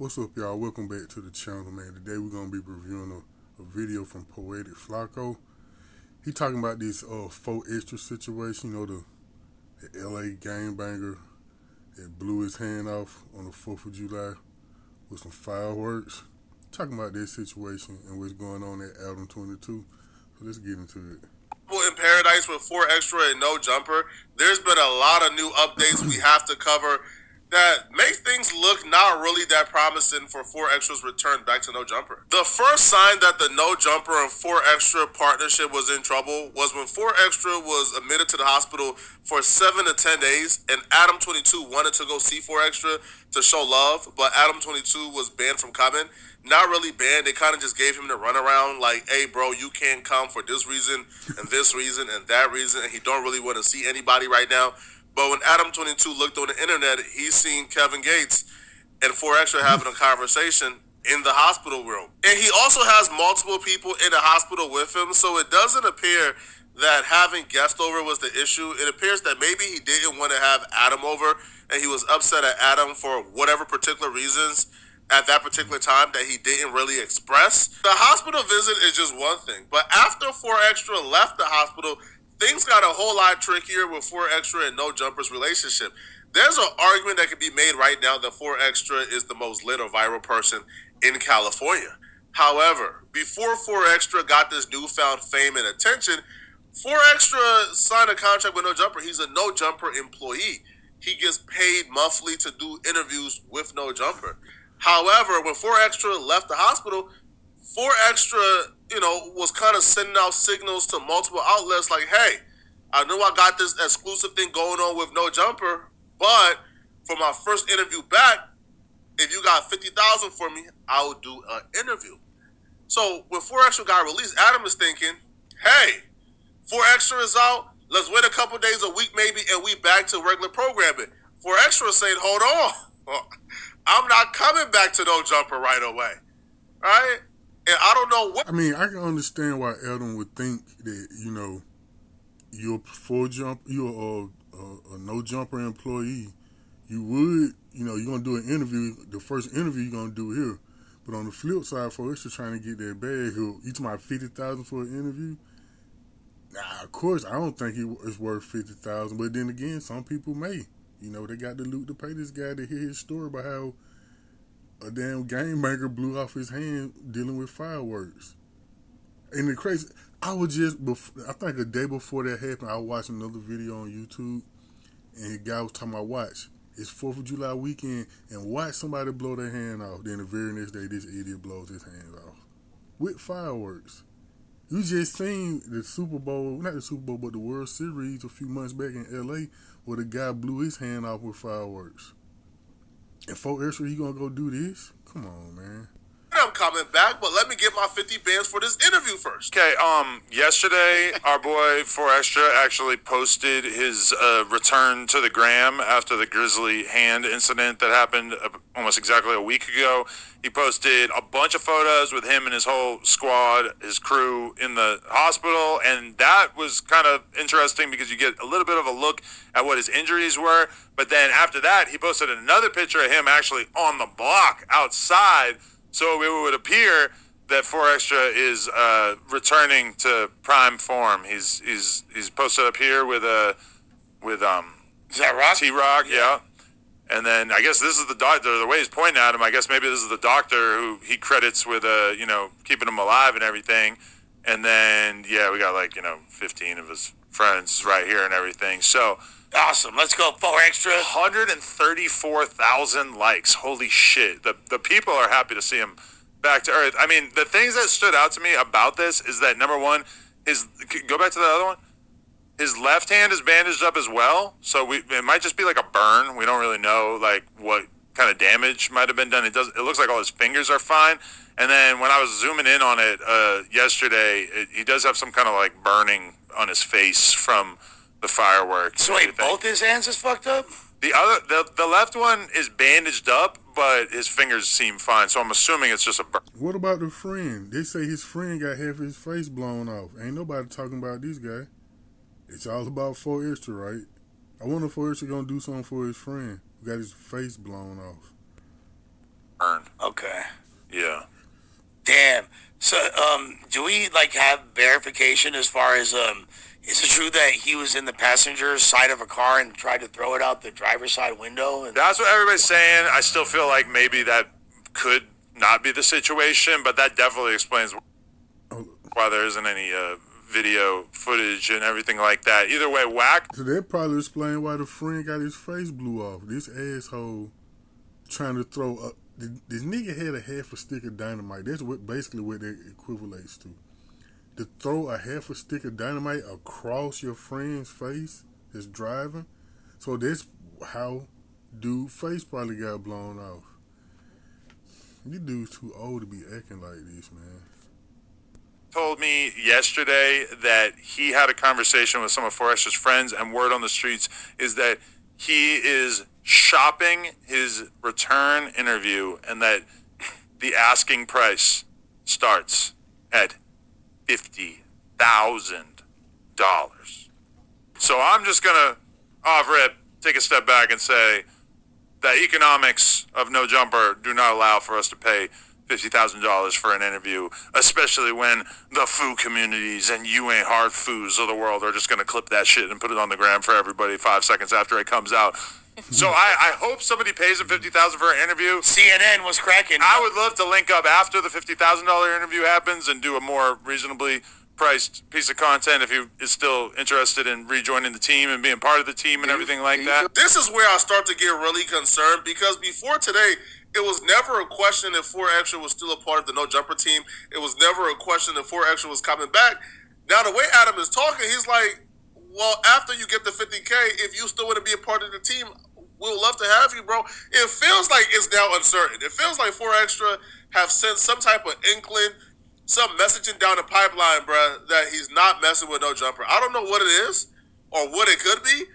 What's up, y'all? Welcome back to the channel, man. Today we're gonna be reviewing a video from Poetic Flacco. He talking about this 4Extra situation. You know, the LA gangbanger that blew his hand off on the 4th of July with some fireworks. Talking about this situation and what's going on at Adam 22. So let's get into it. In Paradise with 4Extra and No Jumper, there's been a lot of new updates we have to cover that make things look not really that promising for 4Extra's return back to No Jumper. The first sign that the No Jumper and 4Extra partnership was in trouble was when 4Extra was admitted to the hospital for 7 to 10 days, and Adam 22 wanted to go see 4Extra to show love, but Adam 22 was banned from coming. Not really banned, they kind of just gave him the runaround, like, hey bro, you can't come for this reason and this reason and that reason, and he don't really want to see anybody right now. But when Adam 22 looked on the internet, he seen Kevin Gates and 4Extra having a conversation in the hospital room. And he also has multiple people in the hospital with him, so it doesn't appear that having guests over was the issue. It appears that maybe he didn't want to have Adam over, and he was upset at Adam for whatever particular reasons at that particular time that he didn't really express. The hospital visit is just one thing, but after 4Extra left the hospital, things got a whole lot trickier with 4Extra and No Jumper's relationship. There's an argument that can be made right now that 4Extra is the most lit or viral person in California. However, before 4Extra got this newfound fame and attention, 4Extra signed a contract with No Jumper. He's a No Jumper employee. He gets paid monthly to do interviews with No Jumper. However, when 4Extra left the hospital, 4Extra, was kind of sending out signals to multiple outlets like, hey, I know I got this exclusive thing going on with No Jumper, but for my first interview back, if you got 50,000 for me, I will do an interview. So when 4Extra got released, Adam is thinking, hey, 4Extra is out, let's wait a couple days, a week maybe, and we back to regular programming. 4Extra is saying, hold on, I'm not coming back to No Jumper right away, right? And I don't know what. I mean, I can understand why Adam would think that, you're a No Jumper employee. You would, you're going to do an interview, the first interview you're going to do here. But on the flip side, for us to trying to get that bag, you talking about 50,000 for an interview? Nah, of course, I don't think it's worth 50,000. But then again, some people may. They got the loot to pay this guy to hear his story about how a damn game maker blew off his hand dealing with fireworks. And the crazy, I think a day before that happened, I watched another video on YouTube, and the guy was talking about, watch, it's 4th of July weekend, and watch somebody blow their hand off. Then the very next day, this idiot blows his hand off with fireworks. You just seen the Super Bowl, not the Super Bowl, but the World Series a few months back in LA, where the guy blew his hand off with fireworks. And 4Extra, he gonna go do this? Come on, man. I'm coming back, but let me get my 50 bands for this interview first. Okay, yesterday, our boy 4Extra actually posted his return to the gram after the Grizzly hand incident that happened almost exactly a week ago. He posted a bunch of photos with him and his whole squad, his crew in the hospital, and that was kind of interesting because you get a little bit of a look at what his injuries were. But then after that, he posted another picture of him actually on the block outside, so it would appear that 4Extra is returning to prime form. He's posted up here with is that Rock? T-Rock, yeah. And then I guess this is the doctor. The way he's pointing at him, I guess maybe this is the doctor who he credits with keeping him alive and everything. And then we got 15 of his friends right here and everything. So Awesome. Let's go 4Extra. 134,000 likes. Holy shit. The people are happy to see him back to earth. I mean, the things that stood out to me about this is that, number one, go back to the other one. His left hand is bandaged up as well, so it might just be like a burn. We don't really know what kind of damage might have been done. It looks like all his fingers are fine. And then when I was zooming in on it yesterday, he does have some kind of burning on his face from the fireworks. So wait, both his hands is fucked up? The left one is bandaged up, but his fingers seem fine. So I'm assuming it's just a burn. What about the friend? They say his friend got half his face blown off. Ain't nobody talking about this guy. It's all about 4Extra, right? I wonder if 4Extra gonna do something for his friend who got his face blown off. Burn. do we have verification as far as is it true that he was in the passenger side of a car and tried to throw it out the driver's side window? And That's what everybody's saying. I still feel like maybe that could not be the situation, but that definitely explains why there isn't any video footage and everything like that. Either way, whack. So that probably explain why the friend got his face blew off. This asshole trying to throw up. This nigga had a half a stick of dynamite. That's basically what that equivalates to. To throw a half a stick of dynamite across your friend's face that's driving. So that's how dude's face probably got blown off. You dude's too old to be acting like this, man. Told me yesterday that he had a conversation with some of Forrester's friends, and word on the streets is that he is shopping his return interview and that the asking price starts at $50,000. So I'm just going to off rip take a step back and say the economics of No Jumper do not allow for us to pay $50,000 for an interview, especially when the foo communities and you ain't hard foos of the world are just going to clip that shit and put it on the gram for everybody 5 seconds after it comes out. So I hope somebody pays him $50,000 for an interview. CNN was cracking. I would love to link up after the $50,000 interview happens and do a more reasonably priced piece of content if he is still interested in rejoining the team and being part of the team and everything like that. This is where I start to get really concerned because before today, it was never a question if 4Extra was still a part of the No Jumper team. It was never a question if 4Extra was coming back. Now, the way Adam is talking, he's like, well, after you get the 50K, if you still want to be a part of the team, we'll love to have you, bro. It feels like it's now uncertain. It feels like 4Extra have sent some type of inkling, some messaging down the pipeline, bro, that he's not messing with No Jumper. I don't know what it is or what it could be.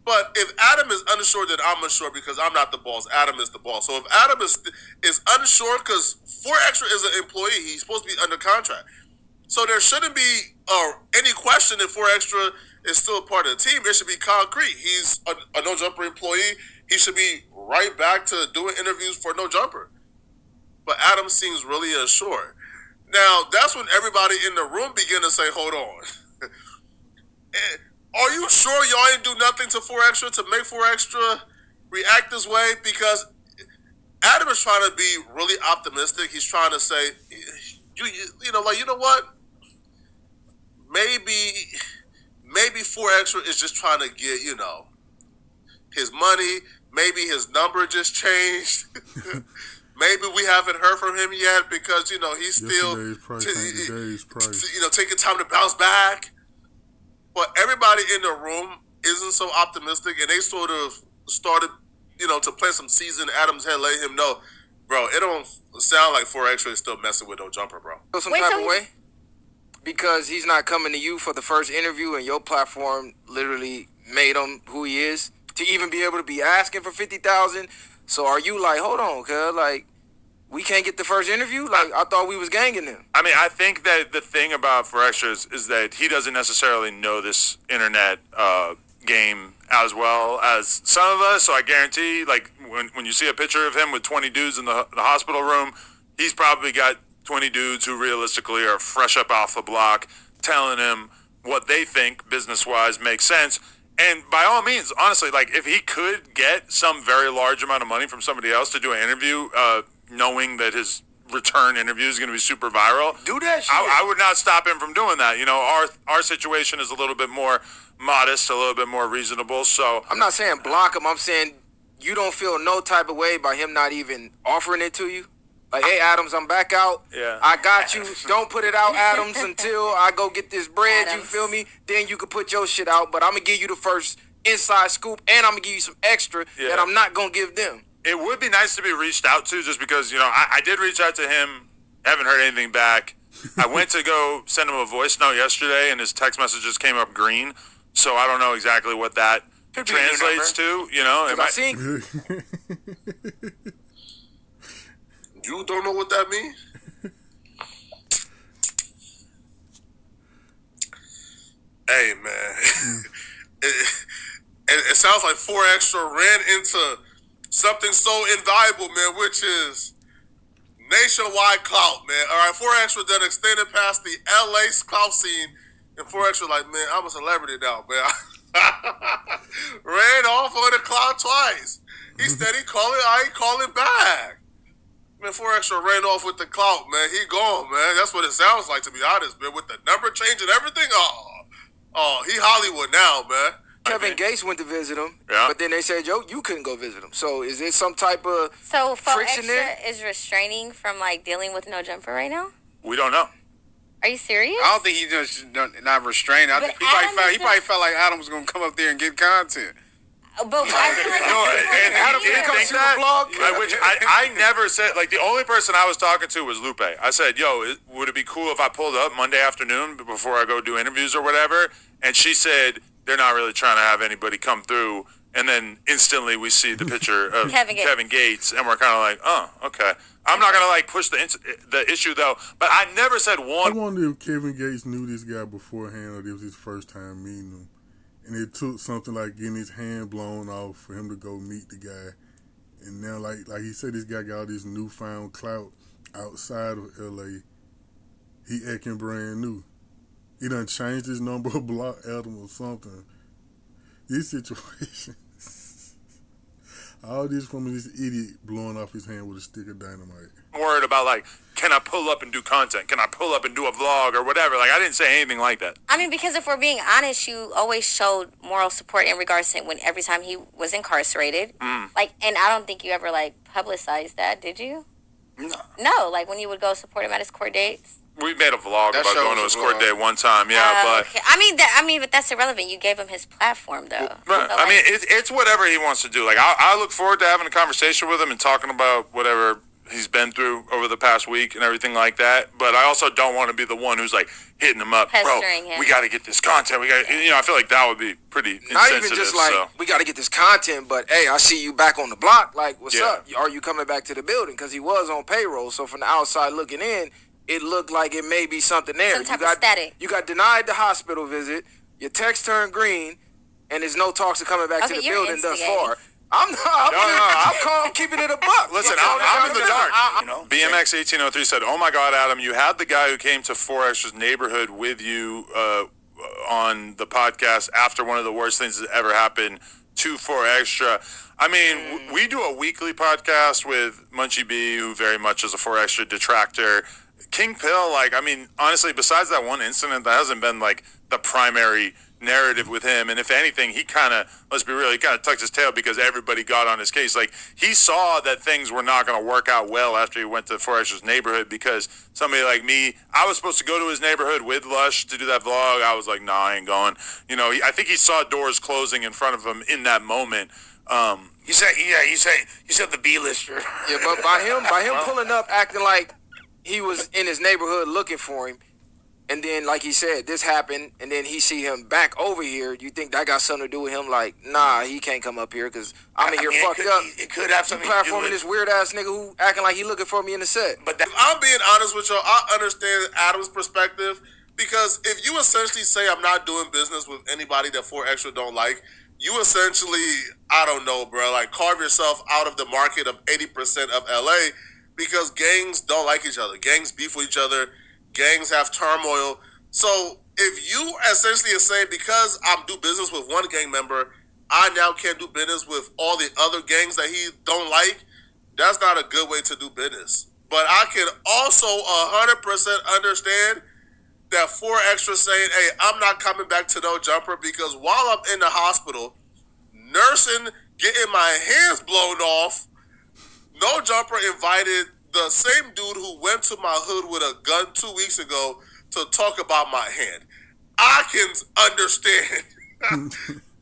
But if Adam is unsure, then I'm unsure because I'm not the boss. Adam is the boss. So if Adam is unsure, because 4Extra is an employee, he's supposed to be under contract. So there shouldn't be any question if 4Extra is still a part of the team. It should be concrete. He's a No Jumper employee. He should be right back to doing interviews for No Jumper. But Adam seems really unsure. Now, that's when everybody in the room begin to say, hold on. Are you sure y'all ain't do nothing to 4Extra to make 4Extra react this way? Because Adam is trying to be really optimistic. He's trying to say, you know what? Maybe 4Extra is just trying to get, his money. Maybe his number just changed. Maybe we haven't heard from him yet because, he's still today's price. Taking time to bounce back. But everybody in the room isn't so optimistic, and they sort of started, to plant some seeds in Adam's head, letting him know, bro, it don't sound like 4Extra is still messing with No Jumper, bro. Some type of way? Because he's not coming to you for the first interview, and your platform literally made him who he is to even be able to be asking for $50,000. So are you like, hold on, cuz, we can't get the first interview? I thought we was ganging him. I mean, I think that the thing about 4Extra is that he doesn't necessarily know this internet game as well as some of us. So I guarantee, when you see a picture of him with 20 dudes in the hospital room, he's probably got 20 dudes who realistically are fresh up off the block telling him what they think business-wise makes sense. And by all means, honestly, if he could get some very large amount of money from somebody else to do an interview, knowing that his return interview is going to be super viral, do that shit. I would not stop him from doing that. Our situation is a little bit more modest, a little bit more reasonable. So I'm not saying block him. I'm saying you don't feel no type of way by him not even offering it to you. Hey, Adams, I'm back out. Yeah. I got you. Don't put it out, Adams, until I go get this bread. Adams. You feel me? Then you can put your shit out. But I'm going to give you the first inside scoop, and I'm going to give you some extra that I'm not going to give them. It would be nice to be reached out to just because, I did reach out to him, haven't heard anything back. I went to go send him a voice note yesterday, and his text messages came up green. So I don't know exactly what that translates to, You don't know what that means? Hey, man. It sounds like 4Extra ran into something so invaluable, man, which is nationwide clout, man. All right, 4 Extra done extended past the LA clout scene, and 4 Extra like, man, I'm a celebrity now, man. Ran off on the clout twice. He said I ain't calling back. Man, 4 Extra ran off with the clout, man. He gone, man. That's what it sounds like, to be honest, man. With the number change and everything, he Hollywood now, man. Kevin Gates went to visit him, Yeah. but then they said, "Yo, you couldn't go visit him." So is there some type of So 4 friction Extra there? is restraining from like dealing with No Jumper right now? We don't know. Are you serious? I don't think he just not restrained. I But think he probably Adam felt is he probably felt like Adam was gonna come up there and get content. But I feel like No, and Adam he didn't comes think to the that. blog? Which I never said. Like the only person I was talking to was Lupe. I said, "Yo, would it be cool if I pulled up Monday afternoon before I go do interviews or whatever?" And she said, "They're not really trying to have anybody come through." And then instantly we see the picture of Kevin Gates. and we're kind of like, "Oh, okay." I'm not gonna like push the issue though, but I never said I one. wonder if Kevin Gates knew this guy beforehand, or it was his first time meeting him, and it took something like getting his hand blown off for him to go meet the guy. And now, like he said, this guy got all this newfound clout outside of LA. He acting brand new. He done changed his number or blocked Adam or something. This situation, all this from this idiot blowing off his hand with a stick of dynamite. Worried about like, can I pull up and do content? Can I pull up and do a vlog or whatever? Like I didn't say anything like that. I mean, because if we're being honest, you always showed moral support in regards to when every time he was incarcerated. Like, and I don't think you ever like publicized that, did you? No, like when you would go support him at his court dates. We made a vlog That about show going to was his a court vlog. date one time, yeah, but Okay. I mean, but that's irrelevant. You gave him his platform, though. right. So, I mean, it's whatever he wants to do. Like I look forward to having a conversation with him and talking about whatever he's been through over the past week and everything like that. But I also don't want to be the one who's like hitting him up, bro. Pestering him. We got to get this content. We got, I feel like that would be pretty not insensitive. even just like so. we got to get this content, but hey, I see you back on the block. Like, what's Yeah. up? Are you coming back to the building? Because he was on payroll. So from the outside looking in, it looked like it may be something there. Some type of static. You got denied the hospital visit. Your text turned green, and there's no talks of coming back to Okay, the you're building thus instigating. far. I'm keeping it a buck. Listen, I'm in the dark. BMX 1803 said, "Oh my God, Adam, you had the guy who came to 4 Extra's neighborhood with you on the podcast after one of the worst things that ever happened to 4 Extra." I mean, we do a weekly podcast with Munchie B, who very much is a 4 Extra detractor. King Pill, like, I mean, honestly, besides that one incident, that hasn't been like the primary narrative with him. And if anything, he kind of, let's be real, he kind of tucked his tail because everybody got on his case. Like, he saw that things were not going to work out well after he went to 4 Extra's neighborhood because somebody like me, I was supposed to go to his neighborhood with Lush to do that vlog. I was like, nah, I ain't going. You know, I think he saw doors closing in front of him in that moment. You said the B-lister. Yeah, but by him pulling up, acting like he was in his neighborhood looking for him, and then like he said, this happened, and then he see him back over here. You think that got something to do with him? Like, nah, he can't come up here because I'm in here fucked up. It could have You something to do platforming with this weird ass nigga who acting like he looking for me in the set. But that, If I'm being honest with y'all, I understand Adam's perspective because if you essentially say I'm not doing business with anybody that 4 Extra don't like, you essentially, I don't know, bro, like carve yourself out of the market of 80% of LA because gangs don't like each other. Gangs beef with each other. Gangs have turmoil. So if you essentially are saying because I'm do business with one gang member, I now can't do business with all the other gangs that he don't like, that's not a good way to do business. But I can also 100% understand that 4 Extra saying, hey, I'm not coming back to No Jumper because while I'm in the hospital, nursing, getting my hands blown off, No Jumper invited the same dude who went to my hood with a gun 2 weeks ago to talk about my hand. I can understand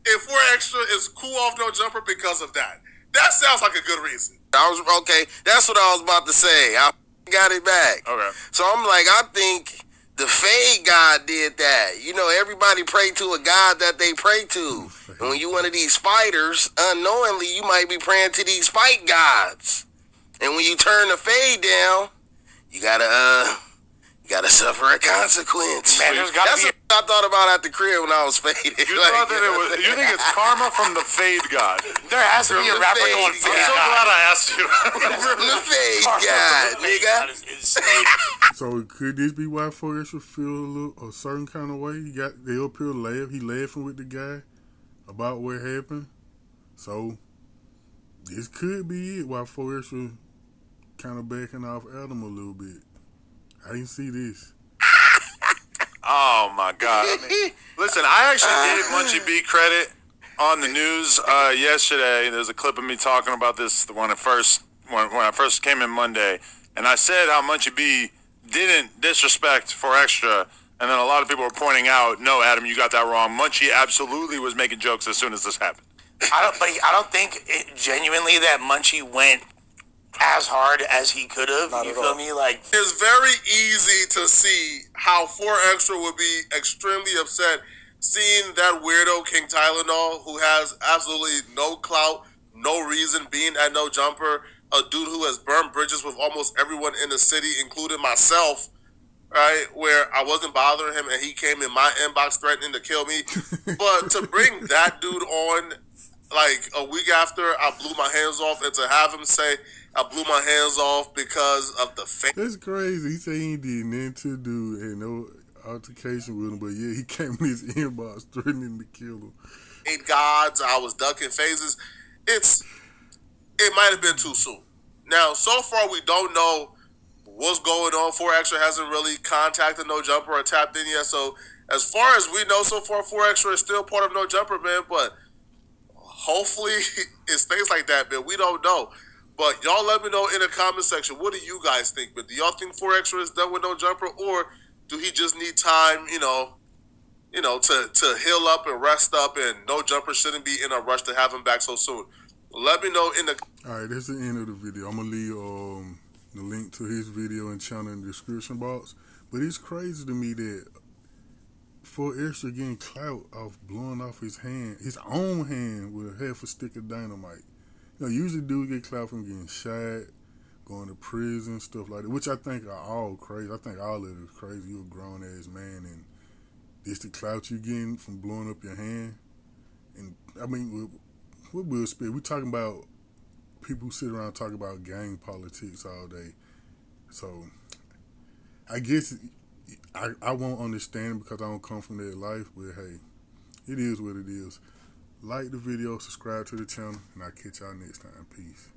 if 4 Extra is cool off No Jumper because of that. That sounds like a good reason. Okay, that's what I was about to say. I got it back. Okay. So I'm like, I think the Fade God did that. You know, everybody pray to a God that they pray to. And when you one of these fighters, unknowingly, you might be praying to these fight gods. And when you turn the Fade down, you gotta You gotta suffer a consequence. Man, there's gotta That's be. what I thought about at the crib when I was faded. You thought that it was? You think it's karma from the fade god? There has to be a the rapper fade, going. yeah. "Fuck I'm so God." glad I asked you. From the fade Karma guy, from the fade nigga. god is insane. So could this be why 4 Extra feel a certain kind of way? They up here he laughing with the guy about what happened. So this could be it. Why 4 Extra kind of backing off Adam a little bit. I didn't see this. Oh my God! Listen, I actually gave Munchie B credit on the news yesterday. There's a clip of me talking about this when I first came in Monday, and I said how Munchie B didn't disrespect 4 Extra, and then a lot of people were pointing out, no, Adam, you got that wrong. Munchie absolutely was making jokes as soon as this happened. I don't think genuinely that Munchie went as hard as he could have. You feel me? Like, It's very easy to see how 4 Extra would be extremely upset seeing that weirdo King Tylenol, who has absolutely no clout, no reason being at No Jumper, a dude who has burned bridges with almost everyone in the city, including myself, right? Where I wasn't bothering him and he came in my inbox threatening to kill me. But to bring that dude on like a week after I blew my hands off, and to have him say I blew my hands off because of the fake That's crazy. He said he did nothing to do, had no altercation with him, but yeah, he came in his inbox threatening to kill him. gods, I was ducking phases. It might have been too soon. Now, so far we don't know what's going on. 4 Extra hasn't really contacted No Jumper or tapped in yet. So as far as we know so far, 4 Extra is still part of No Jumper, man. But hopefully it stays like that, man. We don't know. But y'all let me know in the comment section, what do you guys think? But do y'all think 4 Extra is done with No Jumper, or do he just need time, to heal up and rest up, and No Jumper shouldn't be in a rush to have him back so soon? Let me know in the... All right, that's the end of the video. I'm going to leave the link to his video and channel in the description box. But it's crazy to me that 4 Extra getting clout off blowing off his own hand with a half a stick of dynamite. Usually dudes get clout from getting shot, going to prison, stuff like that, which I think are all crazy. I think all of it is crazy. You're a grown-ass man, and this the clout you getting from blowing up your hand. And, I mean, what Will Smith, we talking about people who sit around talking about gang politics all day. So, I guess I won't understand it because I don't come from that life, but hey, it is what it is. Like the video, subscribe to the channel, and I'll catch y'all next time. Peace.